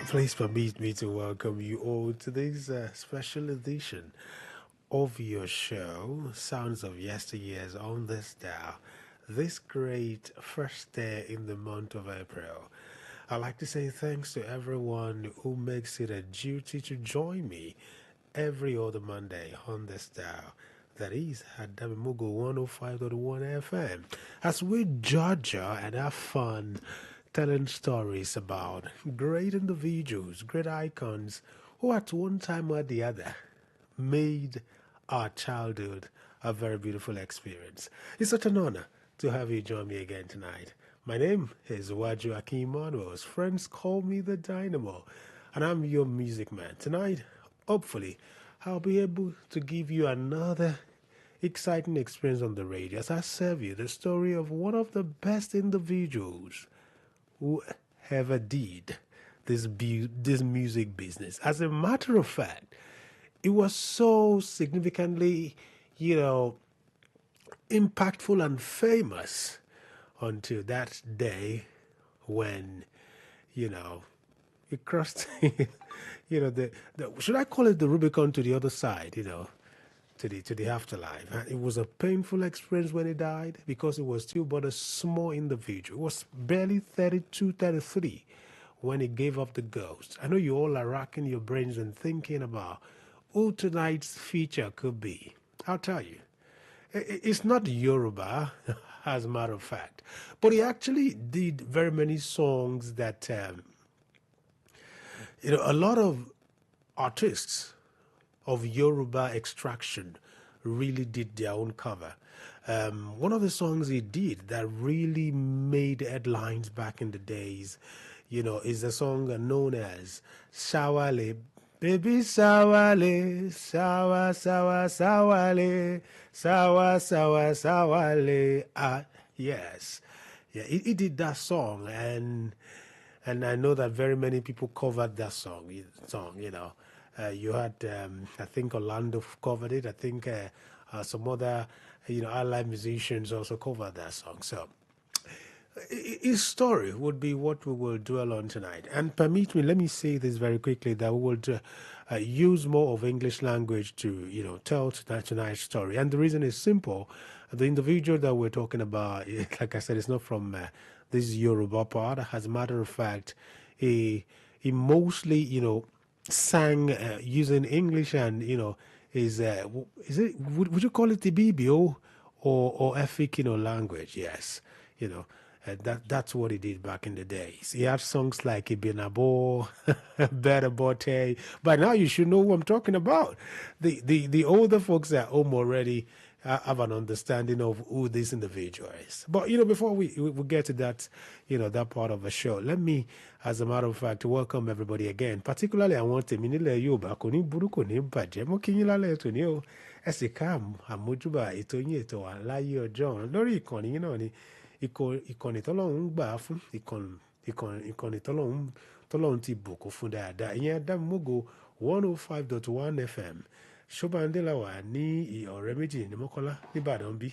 Please permit me to welcome you all to this special edition of your show, Sounds of Yesteryears on this dial, this great first day in the month of April. I'd like to say thanks to everyone who makes it a duty to join me every other Monday on this dial. That is Adamimogo 105.1 FM. As we judge and have fun telling stories about great individuals, great icons who at one time or the other made our childhood a very beautiful experience. It's such an honor to have you join me again tonight. My name is Waju Akim Manuels. Friends call me the Dynamo, and I'm your music man. Tonight, hopefully, I'll be able to give you another exciting experience on the radio as I serve you the story of one of the best individuals who ever did this music business. As a matter of fact, it was so significantly, impactful and famous until that day when, it crossed, should I call it the Rubicon to the other side, to the afterlife. It was a painful experience when he died because it was still but a small individual. It was barely 32, 33 when he gave up the ghost. I know you all are racking your brains and thinking about who tonight's feature could be. I'll tell you. It's not Yoruba, as a matter of fact, but he actually did very many songs that, a lot of artists of Yoruba extraction really did their own cover. One of the songs he did that really made headlines back in the days, is a song known as Sawale. Baby Sawale, Sawa, Sawa, Sawale, Sawa, Sawa, Sawale. Yes. Yeah, he did that song, and I know that very many people covered that song, you had, I think Orlando covered it. I think some other, allied musicians also covered that song. So His story would be what we will dwell on tonight. And permit me, let me say this very quickly, that we will use more of English language to, tell tonight's story. And the reason is simple. The individual that we're talking about, like I said, is not from this Yoruba part. As a matter of fact, he mostly, sang using English and, is it, would you call it the BBO or Efik, language? Yes, that's what he did back in the days. He had songs like Ibinabo, Better Bote. By now you should know who I'm talking about. The older folks at home already have an understanding of who this individual is. But before we get to that, that part of the show, let me, as a matter of fact, welcome everybody again. Particularly, I want to minile Yoba koni buru koni baje mo kinyi lale to ni o. Ẹ sì ká àmójúbà ètò yín ètò wa Láyé Ojoun lórí ìkànnì yín náà ni ìkànnì tọ́lọ́run ń gbà á fún ìkànnì tọ́lọ́run ti bùkún fún dáadáa ìyẹn Adamimogo 105.1 FM Ṣọ́bàndélà wà ní ọ̀rẹ́ méjì ní Mọ́kọ́lá nìbàdàn bí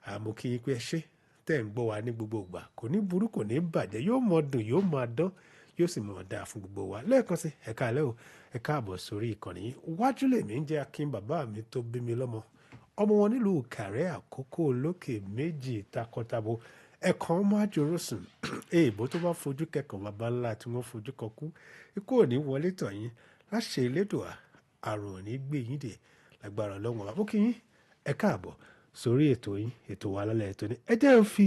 àmọ́ kí yín pé ẹ ṣé tẹ́ ń gbọ́ wa ní gbogbo ìgbà kò ní burú kò ní bàjẹ́ yóò mọ dùn yóò máa dán yóò sì mọ̀ dáa fún gbogbo wa lẹ́ẹ̀kan sí ẹ káalẹ́ o ẹ káàbọ̀ sórí ìkànnì yìí wájú lèmi ń jẹ́ Akin bàbá mi tó bí mi lọ́mọ ọmọ wọn nílùú Kàrẹ́ Àkókò lókè méjì takọtabo ẹ̀kan ọmọ àjòròsùn èèbó tó bá fojú kẹkọ̀ọ́ bàbá ńlá tí wọ́n fojú kọkú ikú ò ní wọlé tọ̀ yín láṣẹ Elédùà àrùn ò ní gbé yín dè lágbára Ọlọ́run ọba fún kí yín ẹ káàbọ̀ sórí ètò yín ètò wa lálẹ́ ètò ní ẹ jẹ́ ń fi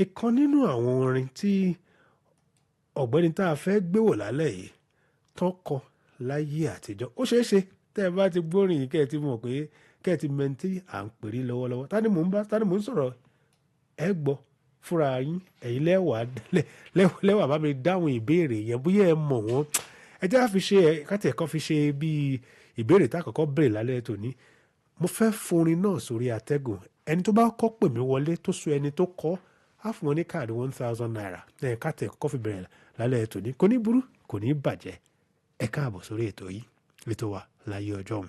ìkan nínú àwọn orin tí ọ̀gbẹ́ni tá a fẹ́ gbé wò lálẹ́ yìí tán kọ láyé àtijọ́ ó ṣeé ṣe tẹ́ ẹ bá ti gbórin yìí kẹ́ ẹ ti mọ̀ pé kẹ́ ẹ ti mẹ́ntí à ń pèrè lọ́wọ́lọ́wọ́ ta ni mò ń sọ̀rọ̀ ẹ gbọ́ fúnra yín ẹ̀yin lẹ́wà bá mi dáhùn ìbéèrè yẹn bóyá ẹ mọ̀ wọ́n ẹ jẹ́ fi ṣe káti ẹ̀kọ́ fi ṣe bíi ìbéèrè tá a kọ́kọ́ béèrè lálẹ́ tòní mo fẹ́ forin náà sórí atẹ́gùn ẹni tó bá kọ́ pè mí wọlé tó so ẹni tó kọ́ á fún wọn ní káàdì 1,000 naira ẹ̀ káti ẹ̀kọ́ fi bẹ̀rẹ̀ lálẹ́ tòní kò ní burú kò ní bàjẹ́ ẹ káàbọ̀ sórí ètò yìí ètò wa Láyé Ojoun.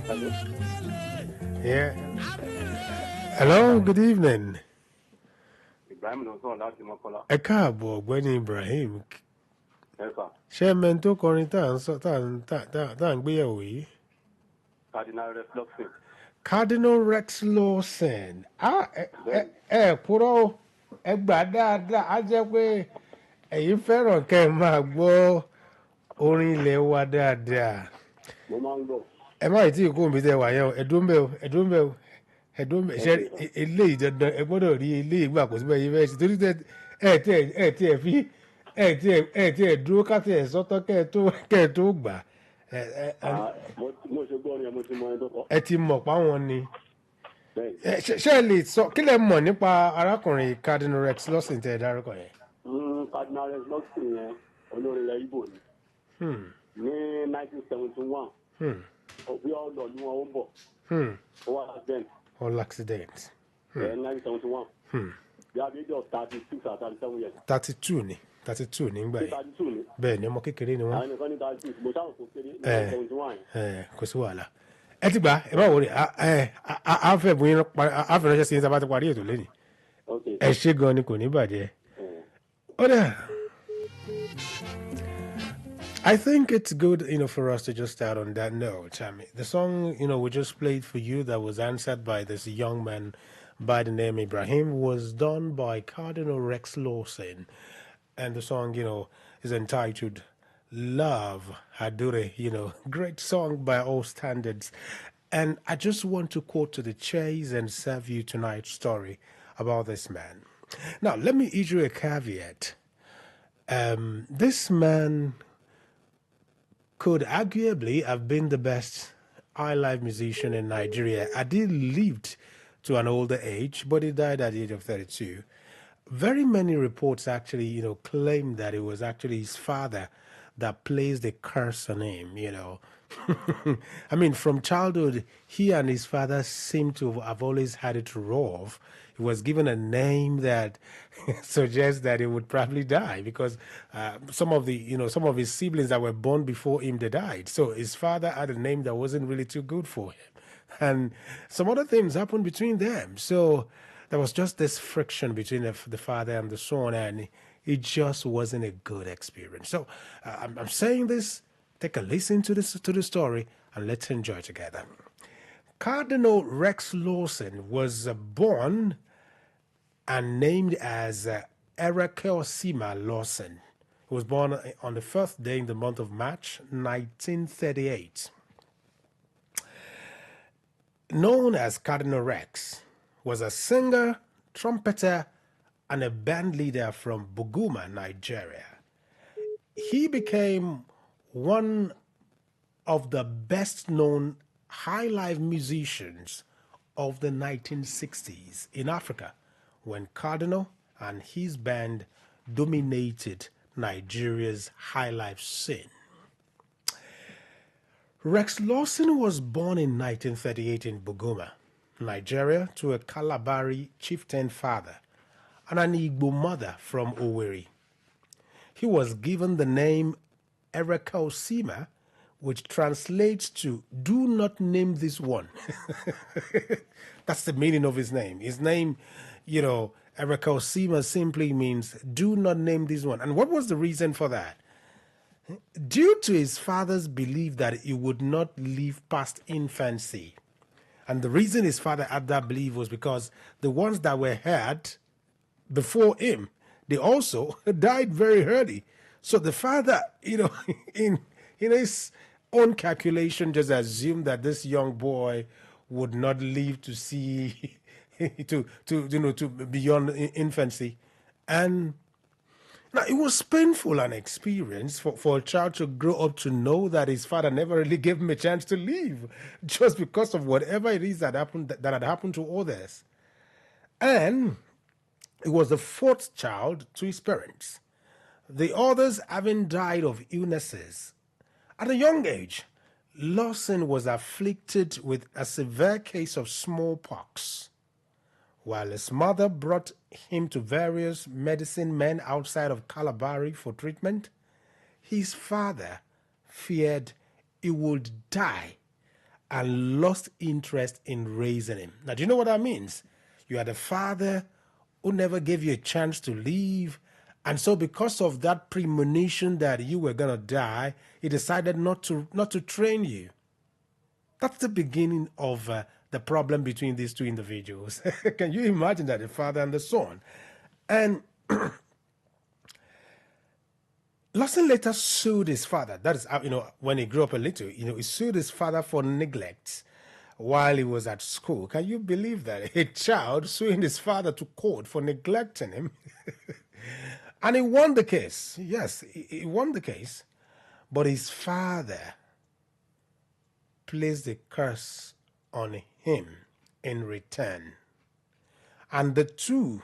Hello. Yeah. Hello, good evening. Ibrahim ló sọ̀rọ̀ láti Mọ́kọ́lá. Ẹ káàbọ̀ ọ̀gbẹ́ni Ibrahim. Yes, sir. Ṣé ẹ mẹ́ni tó kọrin tá à ń gbéyẹ̀wò yìí? Cardinal Rex Lawson. Cardinal Rex Lawson. Ẹ kúrò ẹ gbà dáadáa á jẹ́ pé ẹ̀yin fẹ́ràn kẹ́ ẹ máa gbọ́ orin ilẹ̀ wa dáadáa. Mo máa ń gbọ́. Ẹ má ì tí ì kó omi tẹ wà yẹn o ẹ̀dùn bẹ́ẹ̀ o ṣe eléyìí dandan ẹ gbọ́dọ̀ rí eléyìí gbà kó síbẹ̀ yìí fẹ́ẹ́ sí torí ẹ tí ẹ dúró káti ẹ sọ́tọ̀ kẹ́ ẹ tó gbà. Mo ṣe gbọ́ ni mo ti mọ ẹni tó kọ. Ẹ ti mọ̀ páwọn ni. Ṣé ẹ lè sọ kí lẹ mọ̀ nípa arákùnrin Cardinal Rex Lawson tẹ ẹ dárúkọ yẹn? Cardinal Rex Lawson yẹn olórin ilẹ̀ Igbo ni. Ní 1971 We all know you want one more. Accident. All accidents. 1971. They have age of 36 or 37 years. 32 ni 32 nígbà yẹn 32 ni. bẹ́ẹ̀ ni ọmọ kékeré ni wọ́n. Àwọn nìkan ní 36. Mo sáwọn kò kéré 1971. Kò sí wàhálà ẹ ti gbà ẹ má wọlé a fẹ́ bu yín a fẹ́ ránṣẹ́ sí yín sábà ti parí ètò lẹ́nu ẹ ṣé gan ni kò ní bàjẹ́. ó dà. I think it's good, for us to just start on that note. I mean, the song, we just played for you that was answered by this young man by the name Ibrahim was done by Cardinal Rex Lawson. And the song, is entitled Love Hadure, great song by all standards. And I just want to quote to the chase and serve you tonight's story about this man. Now, let me issue a caveat. This man could arguably have been the best high-life musician in Nigeria. Adi lived to an older age, but he died at the age of 32. Very many reports actually, claim that it was actually his father that placed a curse on him, I mean, from childhood, he and his father seem to have always had it rough. He was given a name that suggests that he would probably die because some of his siblings that were born before him, they died. So his father had a name that wasn't really too good for him. And some other things happened between them. So there was just this friction between the father and the son, and it just wasn't a good experience. So I'm saying this. Take a listen to the story and let's enjoy together. Cardinal Rex Lawson was born and named as Erekosima Lawson. He was born on the first day in the month of March, 1938. Known as Cardinal Rex, was a singer, trumpeter, and a band leader from Buguma, Nigeria. He became one of the best-known high-life musicians of the 1960s in Africa when Cardinal and his band dominated Nigeria's high-life scene. Rex Lawson was born in 1938 in Buguma, Nigeria, to a Kalabari chieftain father and an Igbo mother from Owerri. He was given the name Ereka Osima, which translates to "do not name this one." That's the meaning of his name. His name, Ereka Osima simply means "do not name this one." And what was the reason for that? Due to his father's belief that he would not live past infancy. And the reason his father had that belief was because the ones that were had before him, they also died very early. So the father, in his own calculation, just assumed that this young boy would not live to see, to beyond infancy. And now it was painful an experience for a child to grow up to know that his father never really gave him a chance to live, just because of whatever it is that had happened to others. And he was the fourth child to his parents, the others having died of illnesses. At a young age, Lawson was afflicted with a severe case of smallpox. While his mother brought him to various medicine men outside of Kalabari for treatment, his father feared he would die and lost interest in raising him. Now, do you know what that means? You had a father who never gave you a chance to live, and so because of that premonition that you were going to die, he decided not to train you. That's the beginning of the problem between these two individuals. Can you imagine that, the father and the son? And Lawson later sued his father. That is, when he grew up a little, he sued his father for neglect while he was at school. Can you believe that? A child suing his father to court for neglecting him. And he won the case. Yes, he won the case. But his father placed a curse on him in return. And the two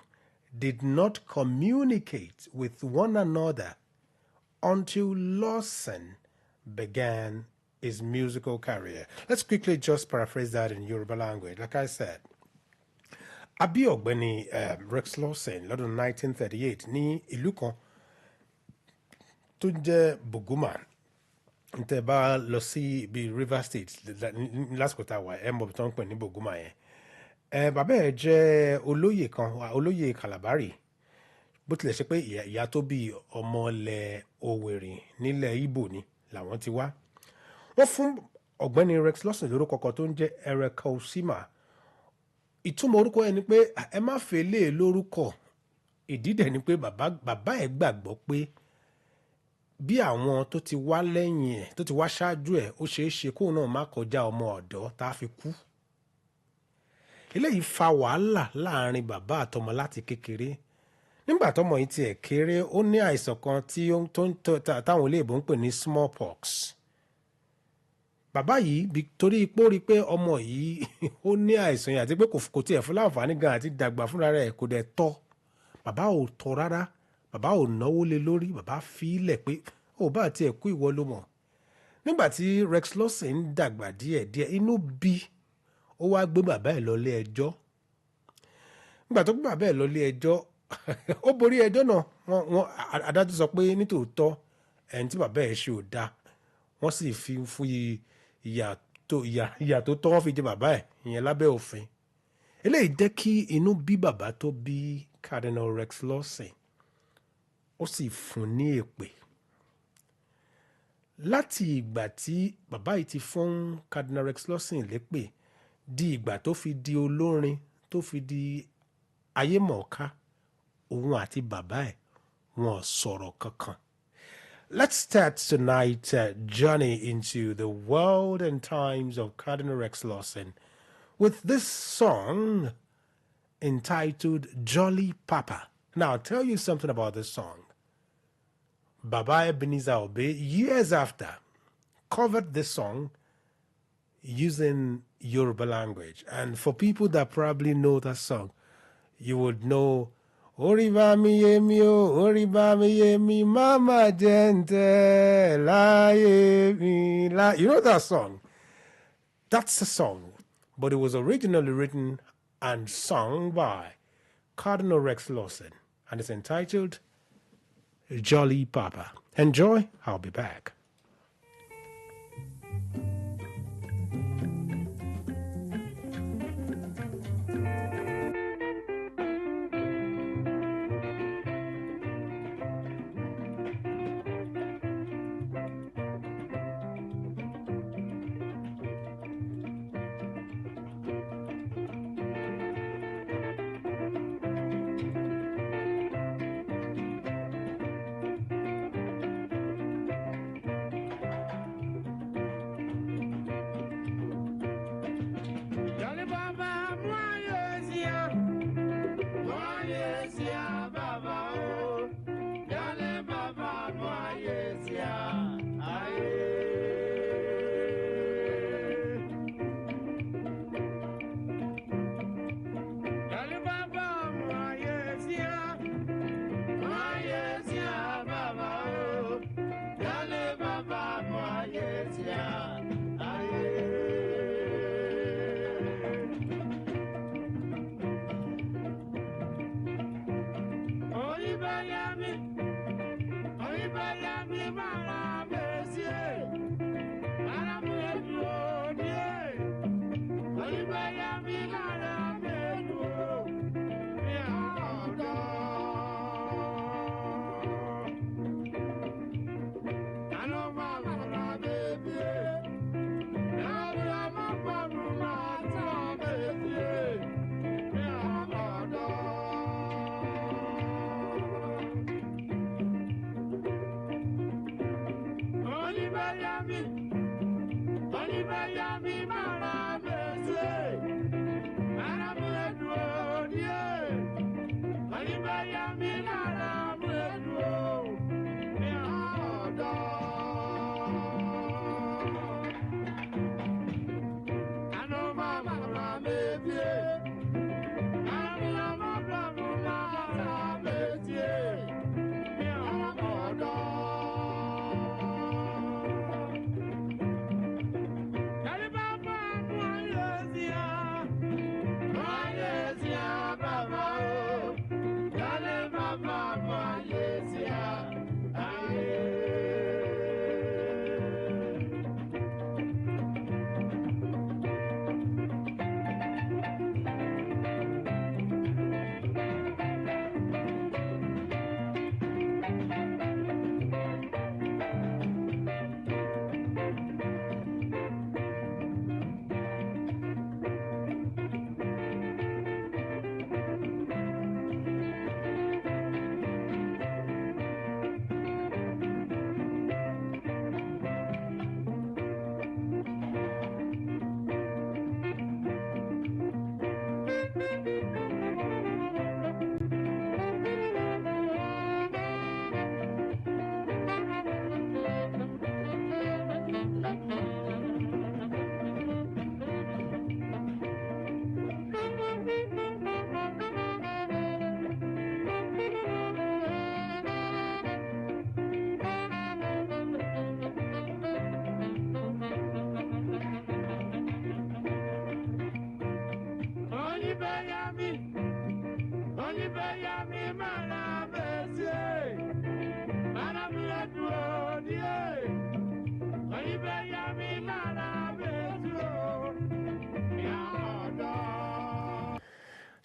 did not communicate with one another until Lawson began his musical career. Let's quickly just paraphrase that in Yoruba language. Like I said, Abi Ọ̀gbẹ́ni Rex Lawson lọ́dún 1938 ní ìlú kan tó jẹ́ Buguma. Ntẹ́ bá lọ sí ibi River State lásìkò tá a wà ẹ̀ mọ̀ tó ń pè ní Buguma yẹn. Bàbá ẹ̀ jẹ́ olóyè kan, olóyè Kalabari. Bó tilẹ̀ ṣe pé ìyá tó bí ọmọ ilẹ̀ Òwèrì nílẹ̀ Ìgbò ni làwọn ti wá. Wọ́n fún ọ̀gbẹ́ni Rex Lawson lórúkọ kan tó ń jẹ́ Ereka Osima. Ìtumọ̀ orúkọ ẹ̀ ni pé ẹ má fẹ́ lé lórúkọ. Ìdí dẹ̀ ni pé bàbá ẹ̀ gbàgbọ́ pé bí àwọn tó ti wá lẹ́yìn ẹ̀ tó ti wá ṣáájú ẹ̀ ó ṣeé ṣe kóun náà má kọjá ọmọ ọ̀dọ́ tá a fi kú. Eléyìí fa wàhálà láàrin bàbá àtọmọ láti kékeré. Nígbà tọmọ yìí tiẹ̀ kéré ó ní àìsàn kan táwọn olóyìnbó ń pè ní smallpox. Bàbá yìí torí ipò rí pé ọmọ yìí ó ní àìsàn yìí àti pé kò tiẹ̀ fún láǹfààní gan àti dàgbà fúnra rẹ̀ kò dẹ̀ tọ́. Bàbá ò tọ́ rárá, bàbá ò náwó lé lórí, bàbá fi í lẹ̀ pé ó bá tiẹ̀ kú ìwọ ló mọ̀. Nígbà tí Rex Lawson ń dàgbà díẹ̀díẹ̀ inú bí ó wá gbé bàbá ẹ̀ lọ ilé ẹjọ́. Nígbà tó gbé bàbá ẹ̀ lọ ilé ẹjọ́ ó borí ẹjọ́ náà wọ́n adájọ́ sọ pé nítòótọ́ ẹni tí bàbá ẹ̀ ṣe ò dáa wọ́n sì fi fún ìyà tó tọ́ wọ́n fi jẹ bàbá ẹ̀ ìyẹn lábẹ́ òfin. Eléyìí jẹ́ kí inú bí bàbá tó bí Cardinal Rex Lawson ó sì fún ní èpè. Láti ìgbà tí bàbá yìí ti fún Cardinal Rex Lawson lépè di ìgbà tó fi di olórin tó fi di ayémọ̀ọ́ká òun àti bàbá ẹ̀ wọn sọ̀rọ̀ kankan. Let's start tonight's journey into the world and times of Cardinal Rex Lawson with this song entitled Jolly Papa. Now, I'll tell you something about this song. Baba Ebenezer Obey, years after, covered this song using Yoruba language. And for people that probably know that song, you would know Oriba mi yemi o, Oriba mi yemi, Mama Gente, Laye mi, Laye. You know that song? That's the song. But it was originally written and sung by Cardinal Rex Lawson. And it's entitled Jolly Papa. Enjoy. I'll be back.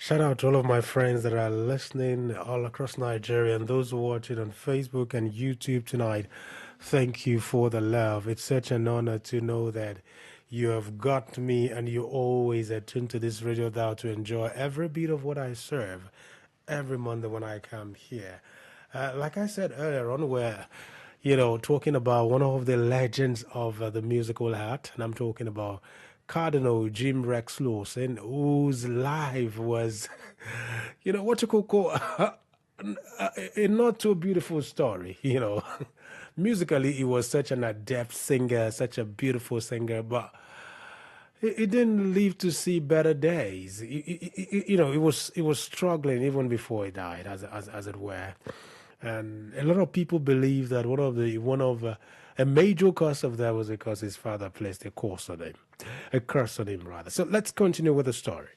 Shout out to all of my friends that are listening all across Nigeria and those watching on Facebook and YouTube tonight. Thank you for the love. It's such an honor to know that you have got me and you always attune to this radio dial to enjoy every bit of what I serve every Monday when I come here. Like I said earlier on, we're talking about one of the legends of the musical art, and I'm talking about Cardinal Jim Rex Lawson, whose life was, what you could call a not too beautiful story. Musically, he was such an adept singer, such a beautiful singer, but he didn't live to see better days. He was struggling even before he died, as it were. And a lot of people believe that a major cause of that was because his father placed a curse on him rather. So let's continue with the story.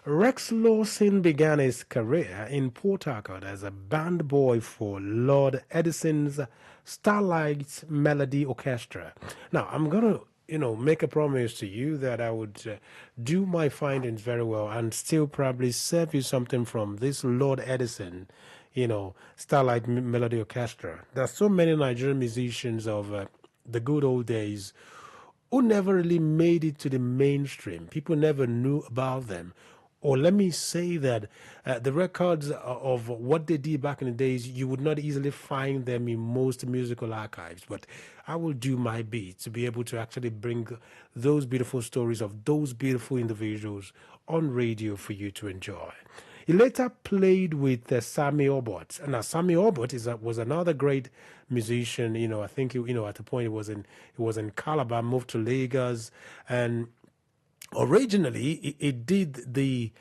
Rex Lawson began his career in Port Harcourt as a band boy for Lord Edison's Starlight Melody Orchestra. Now, I'm going to make a promise to you that I would do my findings very well and still probably serve you something from this Lord Edison, Starlight Melody Orchestra. There are so many Nigerian musicians of the good old days who never really made it to the mainstream. People never knew about them. Or let me say that the records of what they did back in the days, you would not easily find them in most musical archives. But I will do my bit to be able to actually bring those beautiful stories of those beautiful individuals on radio for you to enjoy. He later played with Sammy Obot. Now, Sammy Obot was another great musician. I think at the point he was in Calabar, moved to Lagos, and originally it did the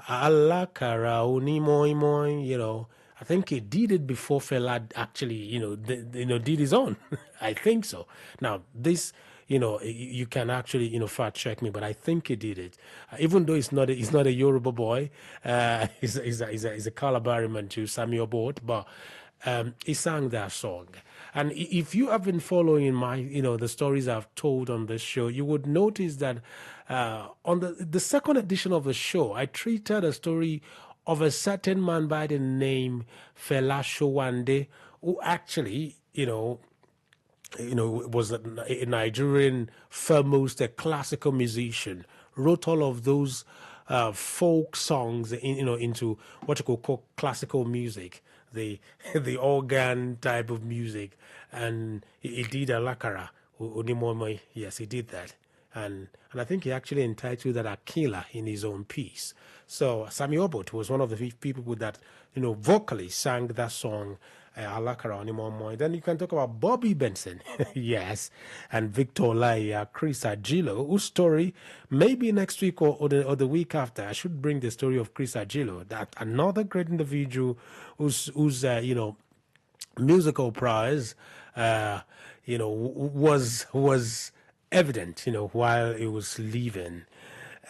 Alakara Onimoy Moy. I think he did it before Fela actually did his own. I think so. Now this you can actually fact check me, but I think he did it. Even though he's not a Yoruba boy, he's a Calabari man too, Samuel Bort, but he sang that song. And if you have been following the stories I've told on this show, you would notice that on the second edition of the show, I treated a story of a certain man by the name Fela Showande, who actually, was a Nigerian foremost classical musician, wrote all of those folk songs into what you could call classical music, the the organ type of music, and he did Alakara Unimomoy. Yes, he did that, and I think he actually entitled that Akila in his own piece. So Sami Obot was one of the people that vocally sang that song. Alakara Unimomoy. Then you can talk about Bobby Benson, yes, and Victor Laye, Chris Agilo, whose story maybe next week or the week after. I should bring the story of Chris Agilo, that another great individual whose musical prowess was evident while he was living.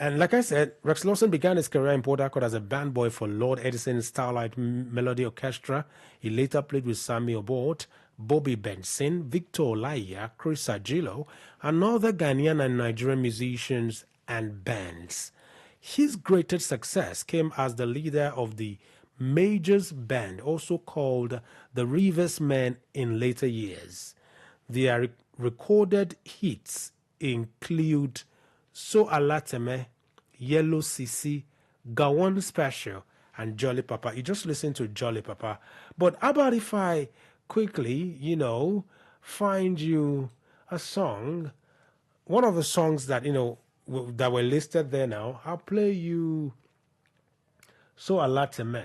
And like I said, Rex Lawson began his career in Port Harcourt as a band boy for Lord Edison's Starlight Melody Orchestra. He later played with Sammy Obot, Bobby Benson, Victor Olaiya, Chris Agilo, and other Ghanaian and Nigerian musicians and bands. His greatest success came as the leader of the Majors Band, also called the Rivers Men, in later years. Their recorded hits include So Alateme, Yellow Sisi, Gawon Special, and Jolly Papa. You just listen to Jolly Papa. But how about if I quickly, find you a song, one of the songs that, that were listed there now. I'll play you So Alateme,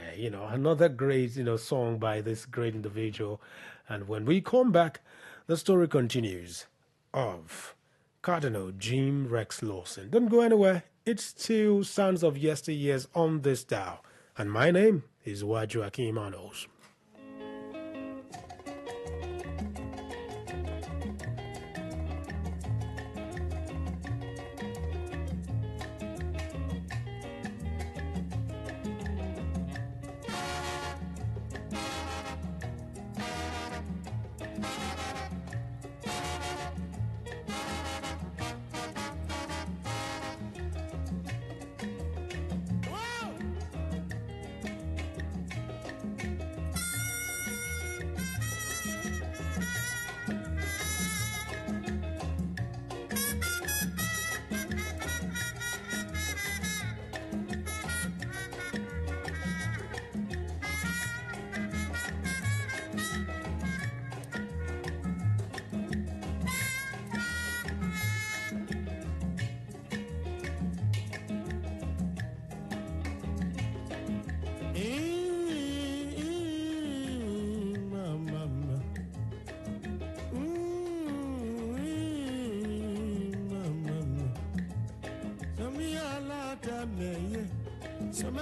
another great, song by this great individual. And when we come back, the story continues of Cardinal Jim Rex Lawson. Don't go anywhere. It's still Sounds of Yesteryears on this dial. And my name is Waju Akim Anos.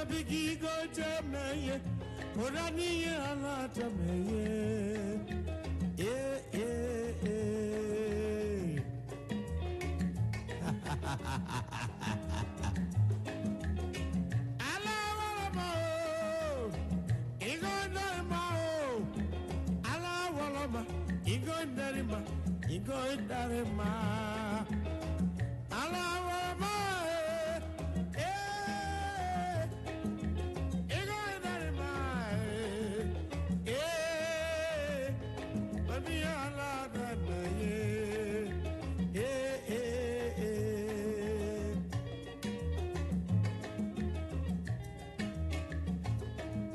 bigi go to me, Orani ala to me,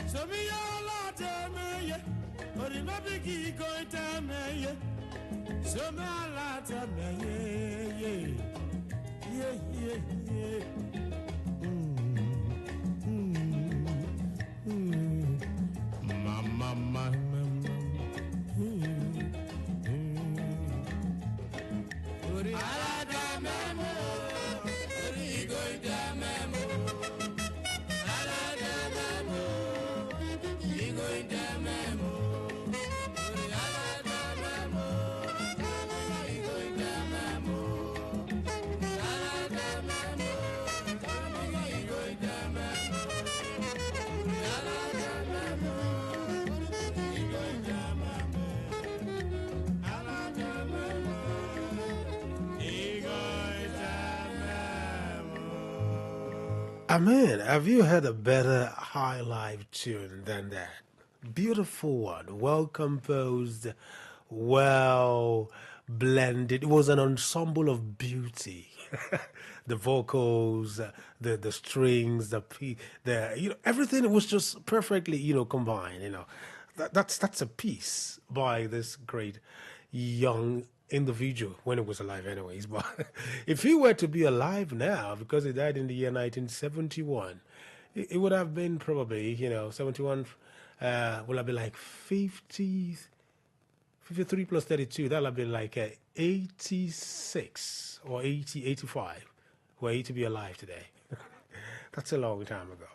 so me all to me, or in a big go to me, so me all to me, yeah. Mama. Amen. Have you heard a better high life tune than that? Beautiful one, well composed, well blended. It was an ensemble of beauty. The vocals, the strings, everything was just perfectly combined. That's a piece by this great young individual when it was alive anyways. But if he were to be alive now, because he died in the year 1971, it would have been probably 71 will have been like 53 plus 32, that'll have been like 86 or 85 were he to be alive today. That's a long time ago.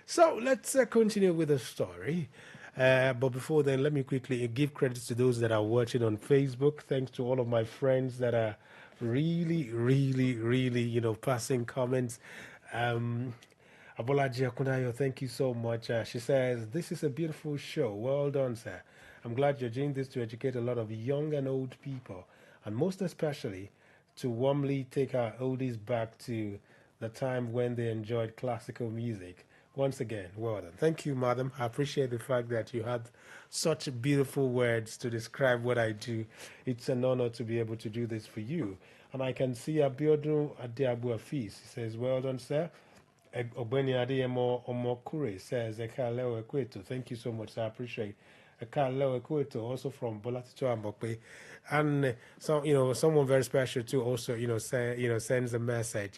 So let's continue with the story. But before then, let me quickly give credit to those that are watching on Facebook. Thanks to all of my friends that are really, passing comments. Abolaji Akunayo, thank you so much. She says, this is a beautiful show. Well done, sir. I'm glad you're doing this to educate a lot of young and old people, and most especially to warmly take our oldies back to the time when they enjoyed classical music. Once again, well done. Thank you, madam. I appreciate the fact that you had such beautiful words to describe what I do. It's an honor to be able to do this for you. And I can see Abiodun Adeabu Afis. He says, well done, sir. Ogbeni Adeyemo Omokure says, Ekaleo Ekweto. Thank you so much. I appreciate Ekaleo Ekweto, also from Bolatito Ambokwe. And someone very special too also, sends a message.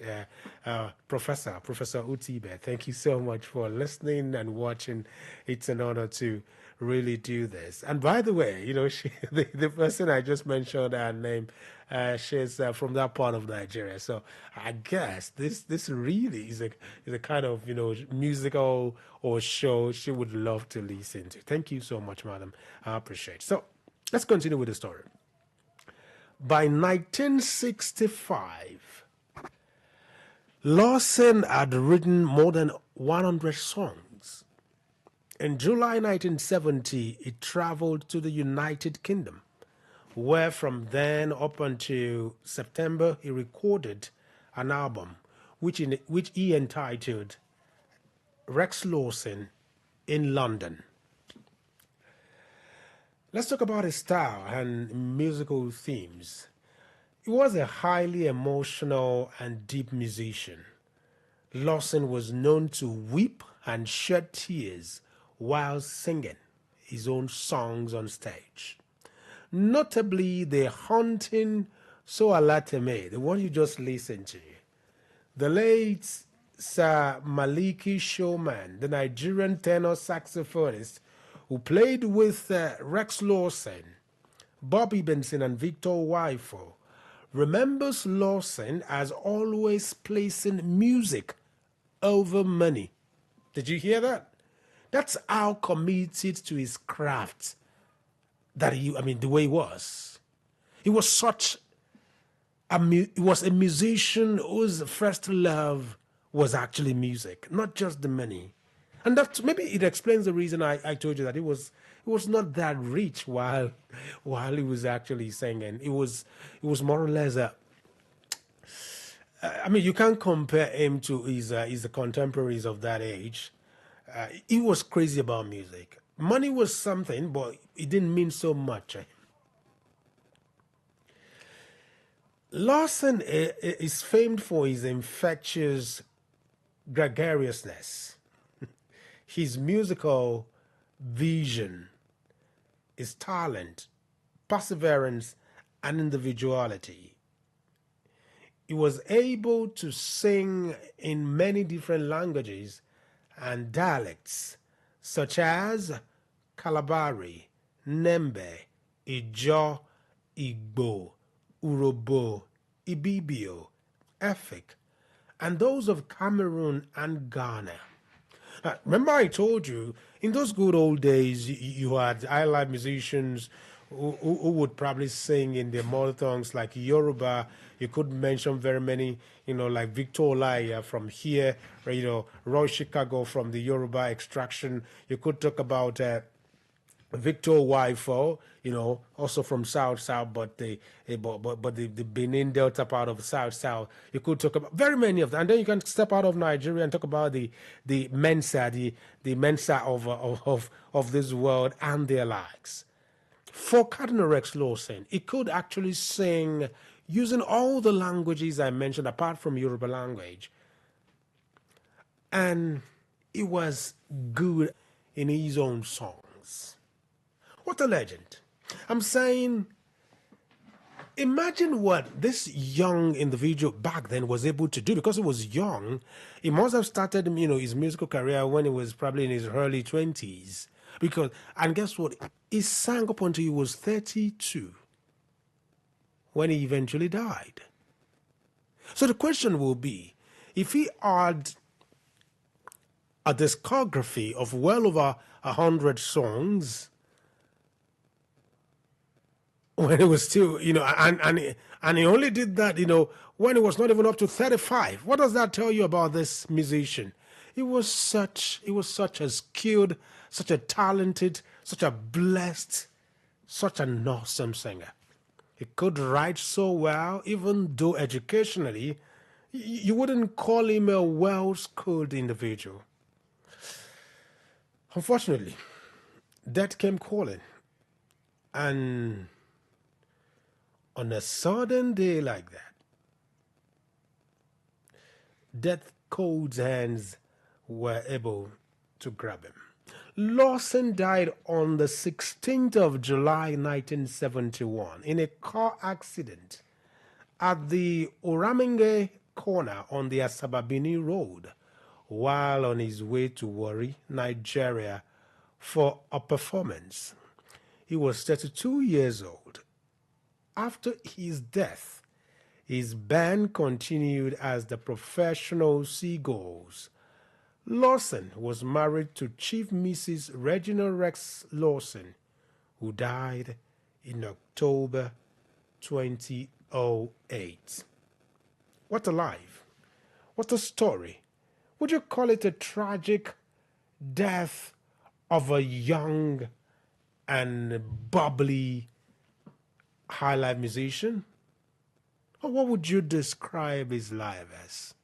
Professor Utibe, thank you so much for listening and watching. It's an honor to really do this. And by the way, the person I just mentioned, her name, she's from that part of Nigeria. So I guess this really is a kind of musical or show she would love to listen to. Thank you so much, madam. I appreciate it. So let's continue with the story. By 1965, Lawson had written more than 100 songs. In July 1970, he traveled to the United Kingdom, where from then up until September, he recorded an album which he entitled Rex Lawson in London. Let's talk about his style and musical themes. He was a highly emotional and deep musician. Lawson was known to weep and shed tears while singing his own songs on stage. Notably, the haunting So Alateme, the one you just listened to. The late Sir Maliki Showman, the Nigerian tenor saxophonist who played with Rex Lawson, Bobby Benson, and Victor Wifo, remembers Lawson as always placing music over money Did you hear that? That's how committed to his craft that the way he was. He was such he was a musician whose first love was actually music, not just the money. And that maybe it explains the reason I told you that he was not that rich while he was actually singing. It was more or less a, you can't compare him to his contemporaries of that age. He was crazy about music. Money was something, but it didn't mean so much. Lawson is famed for his infectious gregariousness, his musical vision, his talent, perseverance, and individuality. He was able to sing in many different languages and dialects, such as Kalabari, Nembe, Ijo, Igbo, Urobo, Ibibio, Efik, and those of Cameroon and Ghana. Remember I told you, in those good old days, you had highlight musicians who would probably sing in their mother tongues like Yoruba. You could mention very many, like Victor Laye from here, Roy Chicago from the Yoruba extraction. You could talk about Victor Wifo, also from South, but the Benin Delta part of South. You could talk about very many of them, and then you can step out of Nigeria and talk about the Mensa, the Mensa of this world and their likes. For Cardinal Rex Lawson, he could actually sing using all the languages I mentioned apart from Yoruba language, and he was good in his own songs. What a legend. I'm saying, imagine what this young individual back then was able to do. Because he was young, he must have started, his musical career when he was probably in his early 20s. And guess what? He sang up until he was 32 when he eventually died. So the question will be, if he had a discography of well over 100 songs, when he was still, and he only did that, when he was not even up to 35. What does that tell you about this musician? He was such a skilled, such a talented, such a blessed, such an awesome singer. He could write so well, even though educationally, you wouldn't call him a well-schooled individual. Unfortunately, death came calling, and on a sudden day like that, death cold hands were able to grab him. Lawson died on the 16th of July 1971 in a car accident at the Oraminge corner on the Asababini Road while on his way to Warri, Nigeria for a performance. He was 32 years old. After his death, his band continued as the Professional Seagulls. Lawson was married to Chief Mrs. Regina Rex Lawson, who died in October 2008. What a life. What a story. Would you call it a tragic death of a young and bubbly high-life musician? Or what would you describe his life as?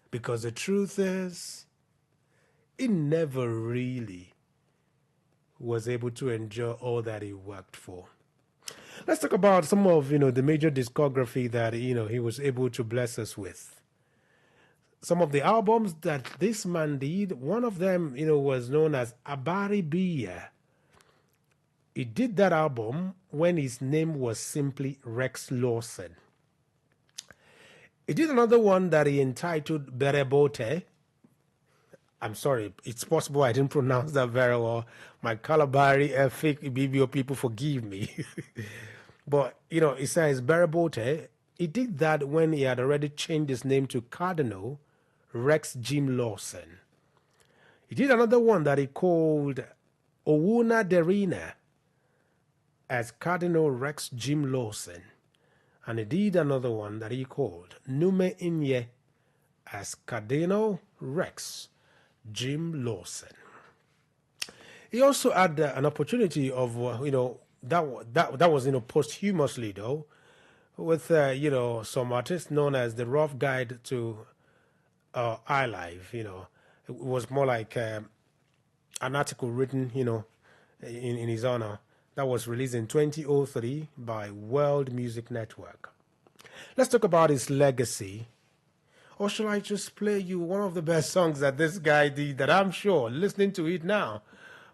Because the truth is, he never really was able to enjoy all that he worked for. Let's talk about some of, the major discography that, he was able to bless us with. Some of the albums that this man did, one of them, was known as Abari Biya. He did that album when his name was simply Rex Lawson. He did another one that he entitled Berebote. I'm sorry, it's possible I didn't pronounce that very well. My Kalabari, fake Ibibio people, forgive me. But, it says Berebote. He did that when he had already changed his name to Cardinal Rex Jim Lawson. He did another one that he called Owuna Derina as Cardinal Rex Jim Lawson. And he did another one that he called Nume Inye as Cardinal Rex Jim Lawson. He also had an opportunity of, that was, posthumously though, with, some artists known as the Rough Guide to iLife, It was more like an article written, in his honor that was released in 2003 by World Music Network. Let's talk about his legacy. Or shall I just play you one of the best songs that this guy did that I'm sure, listening to it now,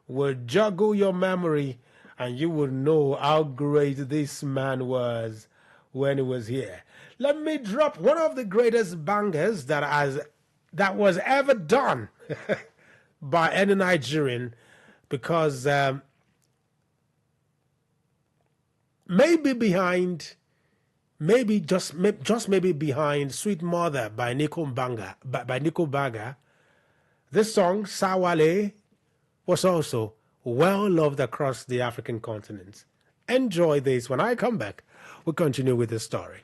will joggle your memory and you will know how great this man was when he was here. Let me drop one of the greatest bangers that was ever done by any Nigerian, because just maybe behind Sweet Mother by Nico Baga, this song, Sawale, was also well loved across the African continent. Enjoy this. When I come back, we'll continue with the story.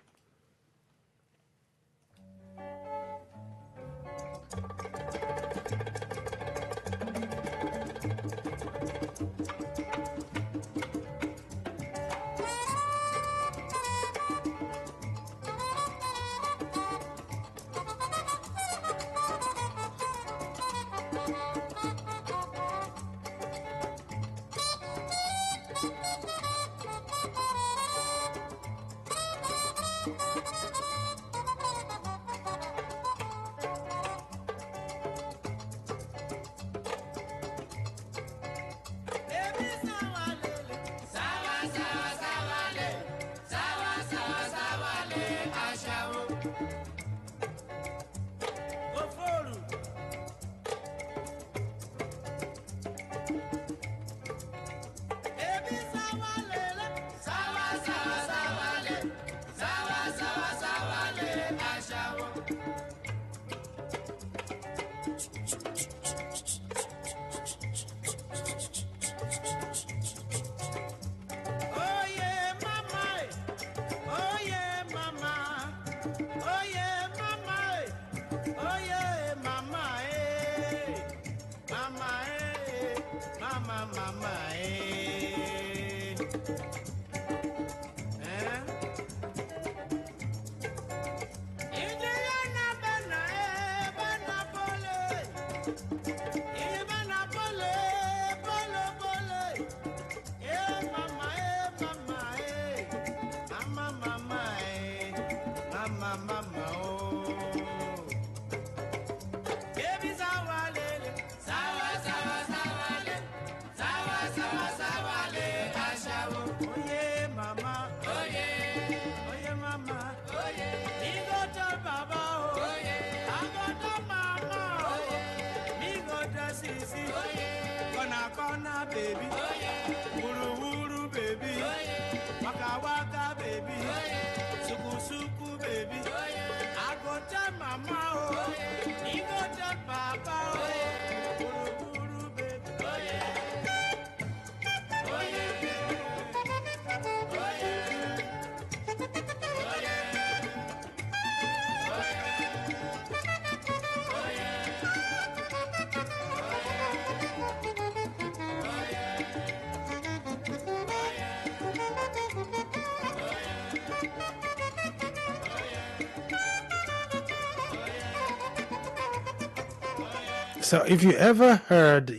So if you ever heard,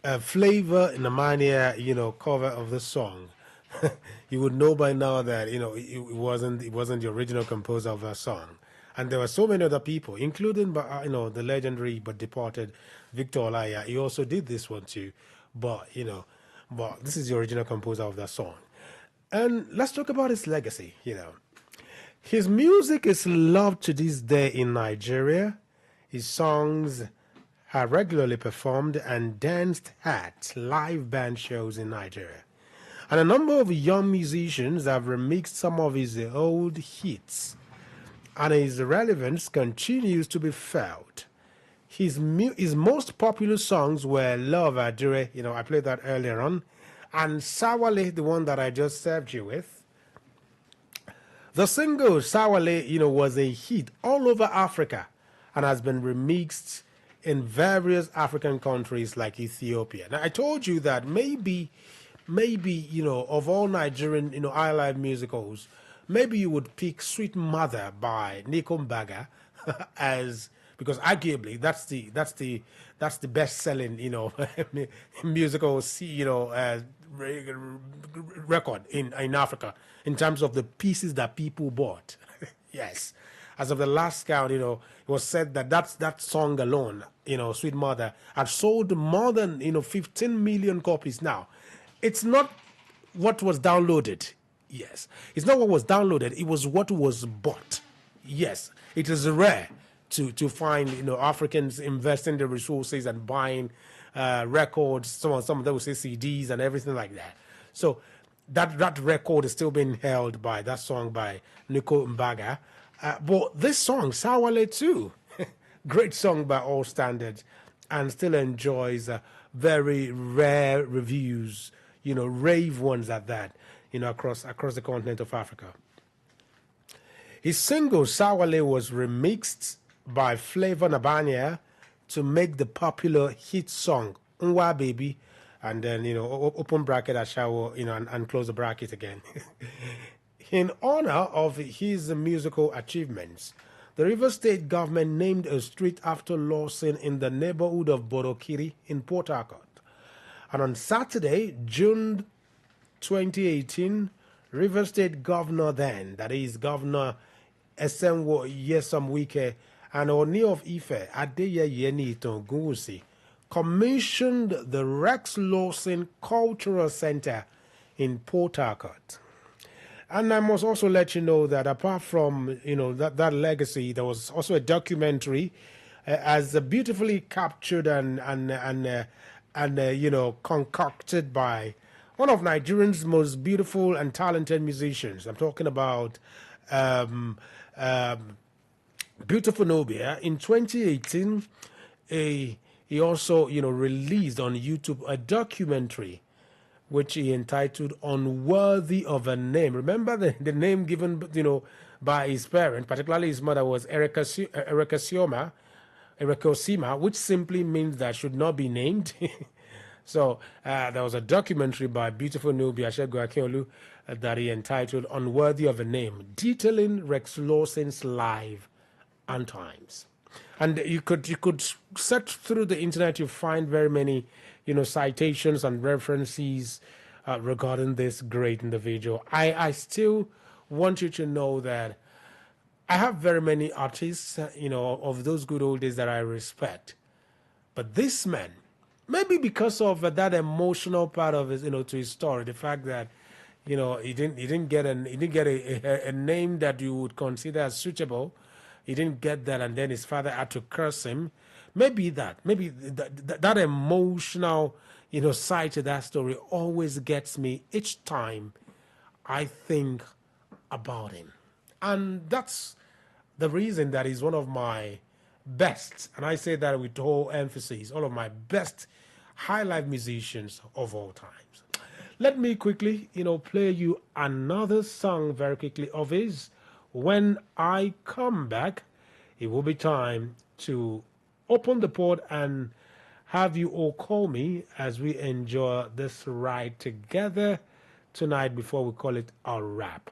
a flavor in the mania, cover of the song, you would know by now that, it wasn't the original composer of that song. And there were so many other people, including, the legendary but departed Victor Laye. He also did this one too. But this is the original composer of that song. And let's talk about his legacy, His music is loved to this day in Nigeria. His songs are regularly performed and danced at live band shows in Nigeria. And a number of young musicians have remixed some of his old hits, and his relevance continues to be felt. His most popular songs were Love Adire, I played that earlier on, and Sawale, the one that I just served you with. The single Sawale, was a hit all over Africa and has been remixed in various African countries like Ethiopia. Now, I told you that maybe, of all Nigerian, highlife musicals, maybe you would pick Sweet Mother by Nico Mbaga as, because arguably that's the best selling, musical, record in Africa in terms of the pieces that people bought. Yes. As of the last count, it was said that that song alone, Sweet Mother, had sold more than, 15 million copies now. It's not what was downloaded. Yes. It's not what was downloaded. It was what was bought. Yes. It is rare to find, Africans investing the resources and buying records. Some of them will say CDs and everything like that. So that record is still being held by that song by Nico Mbaga. But this song, Sawale too, great song by all standards, and still enjoys very rare reviews, rave ones at that, across the continent of Africa. His single Sawale was remixed by Flavor Nabanya to make the popular hit song Nwa Baby, and then open bracket Ashawo, and close the bracket again. In honor of his musical achievements, the Rivers State government named a street after Lawson in the neighborhood of Borokiri in Port Harcourt. And on Saturday, June 2018, Rivers State Governor then, that is Governor Esenwo Yesom Wike, and Oni of Ife, Adeyeye Tongunwusi, commissioned the Rex Lawson Cultural Center in Port Harcourt. And I must also let you know that apart from, that legacy, there was also a documentary as beautifully captured and concocted by one of Nigerians' most beautiful and talented musicians. I'm talking about Beautiful Nubia. In 2018, he also, released on YouTube a documentary which he entitled Unworthy of a Name. Remember the name given, by his parent, particularly his mother, was Erekosima, which simply means that should not be named. So there was a documentary by Beautiful Nubia Shego Akeolu that he entitled Unworthy of a Name, detailing Rex Lawson's life and times. And you could search through the internet, you find very many, citations and references regarding this great individual. I still want you to know that I have very many artists, of those good old days that I respect. But this man, maybe because of that emotional part of his, to his story, the fact that, he didn't get a name that you would consider as suitable. He didn't get that, and then his father had to curse him. Maybe that emotional, side to that story always gets me each time I think about him. And that's the reason that he's one of my best, and I say that with all emphasis, all of my best high-life musicians of all times. Let me quickly, play you another song very quickly of his. When I come back, it will be time to open the port and have you all call me as we enjoy this ride together tonight before we call it a wrap.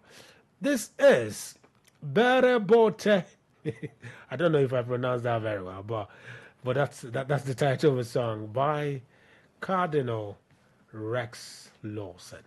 This is Bere Bote. I don't know if I pronounced that very well, but that's the title of a song by Cardinal Rex Lawson.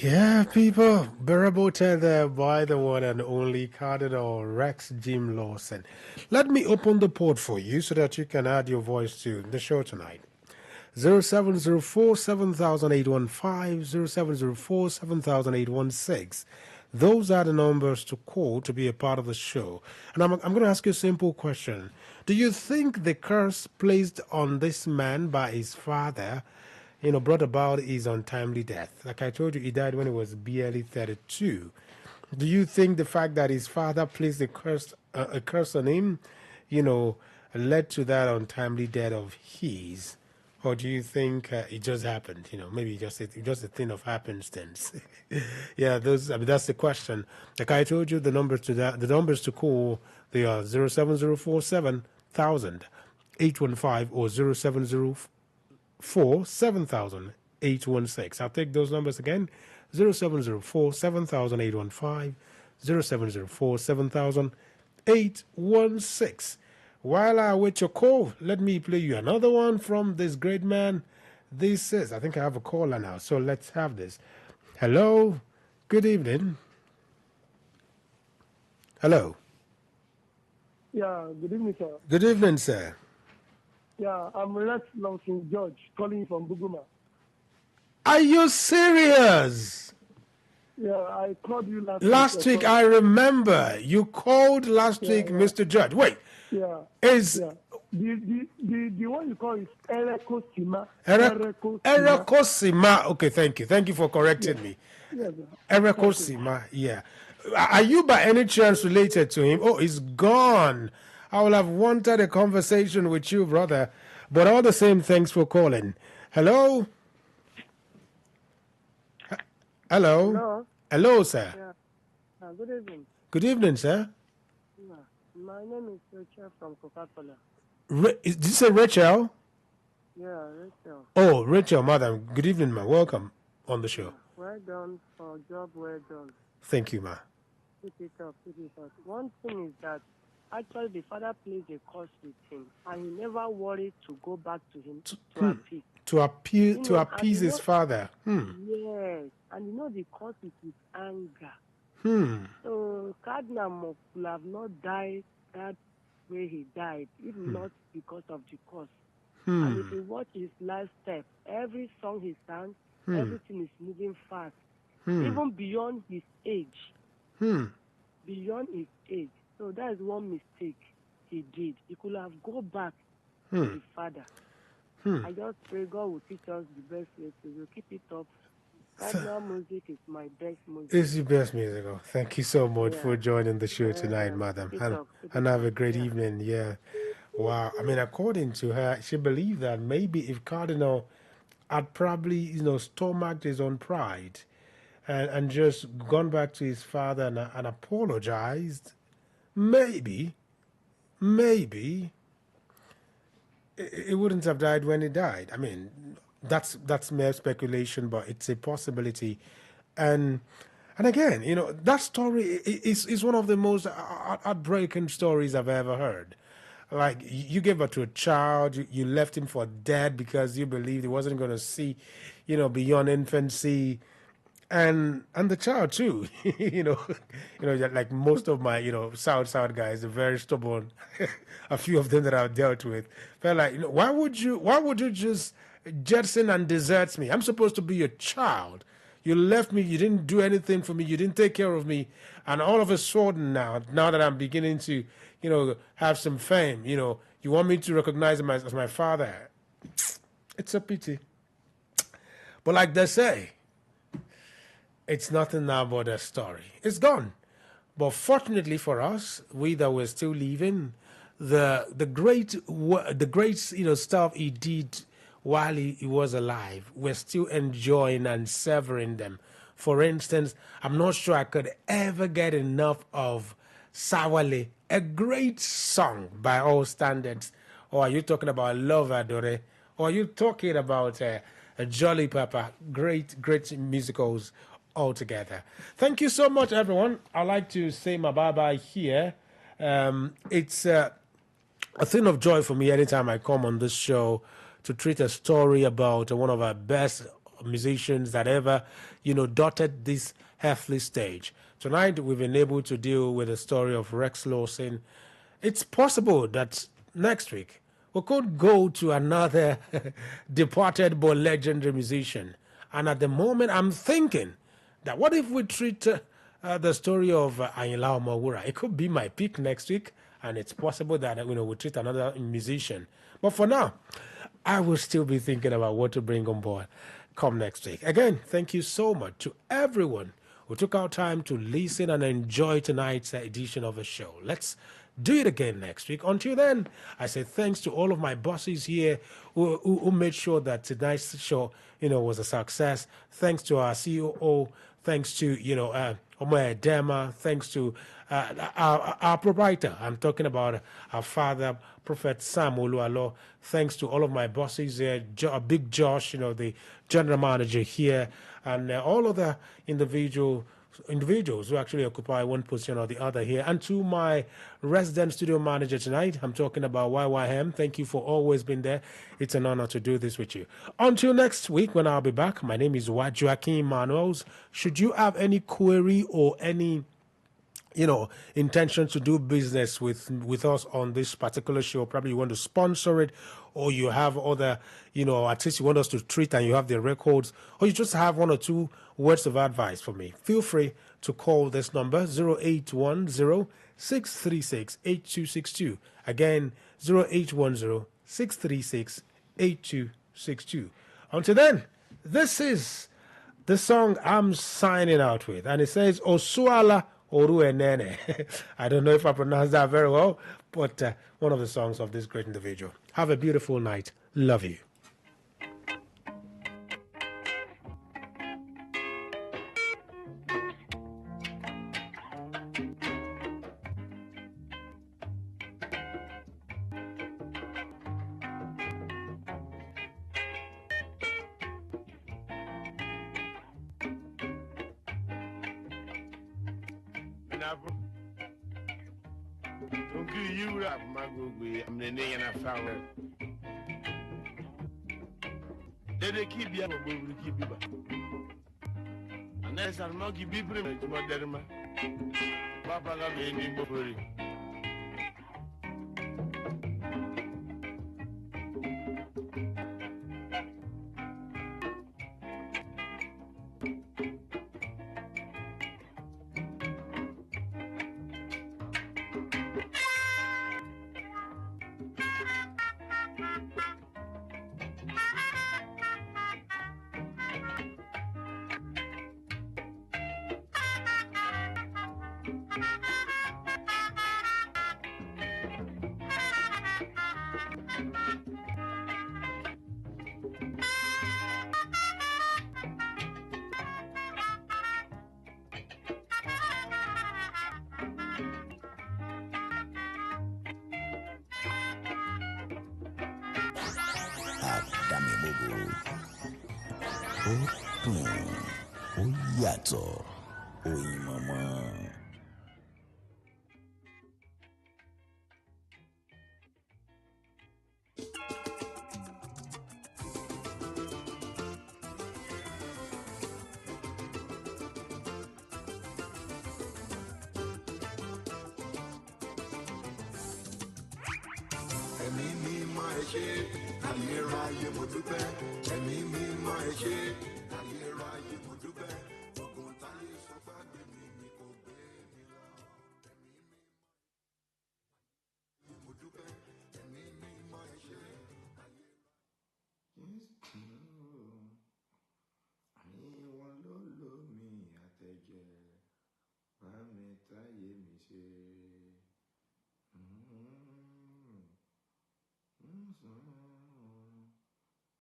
Yeah, people. Bearable there by the one and only Cardinal Rex Jim Lawson. Let me open the port for you so that you can add your voice to the show tonight. 0704 7815 0704 7816. Those are the numbers to call to be a part of the show. And I'm going to ask you a simple question. Do you think the curse placed on this man by his father, brought about his untimely death? Like I told you, he died when he was barely 32. Do you think the fact that his father placed a curse on him, led to that untimely death of his? Or do you think it just happened? Maybe just a thing of happenstance. Yeah, that's the question. Like I told you, the numbers to call, they are 07047 815 or 0704 7816. I'll take those numbers again. 0704 7815 0704 7816. While I wait your call, let me play you another one from this great man. This is, I think I have a caller now, so let's have this. Hello, good evening. Hello. Yeah, good evening, sir. Good evening, sir. Yeah, I'm Rex Lawson George, calling from Buguma. Are you serious? Yeah, I called you last week. I remember you called last week, yeah. Mr. Judge. Wait. Yeah. Is the one you call is Erekosima. Erekosima. Okay, thank you. Thank you for correcting me. Yes, Erekosima. Yeah. Are you by any chance related to him? Oh, he's gone. I would have wanted a conversation with you, brother. But all the same, thanks for calling. Hello? Hello? Hello? Hello, sir. Yeah. Good evening. Good evening, sir. Yeah. My name is Rachel from Coca-Cola. Did you say Rachel? Yeah, Rachel. Oh, Rachel, madam. Good evening, ma. Welcome on the show. Yeah. Well done for job well done. Thank you, ma. Keep it up. One thing is that actually the father plays a curse with him, and he never worried to go back to him to appease. To appease his father. Yes, and the curse is with anger. So Dynamo could have not died that way he died, if not because of the curse. And if you watch his life step, every song he sang, everything is moving fast, even beyond his age. Beyond his age. So that is one mistake he did. He could have gone back to his father. I just pray God will teach us the best way to do. Keep it up. Right music is my best music. It's your best music. Oh, thank you so much for joining the show tonight, madam. And have a great evening. Yeah. Wow. I mean, according to her, she believed that maybe if Cardinal had probably, stomached his own pride and just gone back to his father and apologized, maybe he wouldn't have died when he died. I mean, that's mere speculation, but it's a possibility. And again, that story is one of the most heartbreaking stories I've ever heard. Like, you gave birth to a child, you left him for dead because you believed he wasn't going to see, beyond infancy. And the child too, like most of my, South guys are very stubborn. A few of them that I've dealt with felt like, why would you just jettison and desert me? I'm supposed to be your child. You left me. You didn't do anything for me. You didn't take care of me. And all of a sudden now that I'm beginning to, have some fame, you want me to recognize him as my father. It's a pity. But like they say, it's nothing now but a story. It's gone. But fortunately for us, we that were still living, the great stuff he did while he was alive, we're still enjoying and savoring them. For instance, I'm not sure I could ever get enough of Sawale, a great song by all standards. Or are you talking about Love Adore? Or are you talking about a Jolly Papa? Great musicals altogether. Thank you so much, everyone. I'd like to say my bye-bye here. It's a thing of joy for me anytime I come on this show to treat a story about one of our best musicians that ever, dotted this earthly stage. Tonight, we've been able to deal with the story of Rex Lawson. It's possible that next week we could go to another departed but legendary musician. And at the moment, I'm thinking that what if we treat the story of Ayinla Omowura? It could be my pick next week, and it's possible that we treat another musician. But for now, I will still be thinking about what to bring on board come next week. Again, thank you so much to everyone who took our time to listen and enjoy tonight's edition of the show. Let's do it again next week. Until then, I say thanks to all of my bosses here who made sure that tonight's show, was a success. Thanks to our COO. Thanks to, Omo Edema. Thanks to our proprietor. I'm talking about our father, Prophet Sam Olualo. Thanks to all of my bosses here, Big Josh, the general manager here, and all of the individuals who actually occupy one position or the other here. And to my resident studio manager tonight, I'm talking about YYM. Thank you for always being there. It's an honor to do this with you. Until next week when I'll be back, my name is Joaquin Manuels. Should you have any query or any intention to do business with us on this particular show, probably you want to sponsor it, or you have other, artists you want us to treat and you have their records, or you just have one or two words of advice for me, feel free to call this number, 0810-636-8262. Again, 0810-636-8262. Until then, this is the song I'm signing out with, and it says Osuala Oru Enene. I don't know if I pronounced that very well, but one of the songs of this great individual. Have a beautiful night. Love you. Adamimogo. Ó dùn, ó yàtọ̀, Oyinmomo. Ẹ̀mí mímọ́ ẹ ṣé, ayérayé mo dúpẹ́. Ẹ̀mí mímọ́ ẹ ṣé, ayérayé mo dúpẹ́. Ọ̀gùn táyé sọ fàgbé mi ni kò gbé mi lọ. Ẹ̀mí mímọ́ mo dúpẹ́. Ẹ̀mí mímọ́ ẹ ṣé, Àní wọn ló lómi àtẹ̀jẹ̀, bá mi táyé mi ṣe. Mm-hmm.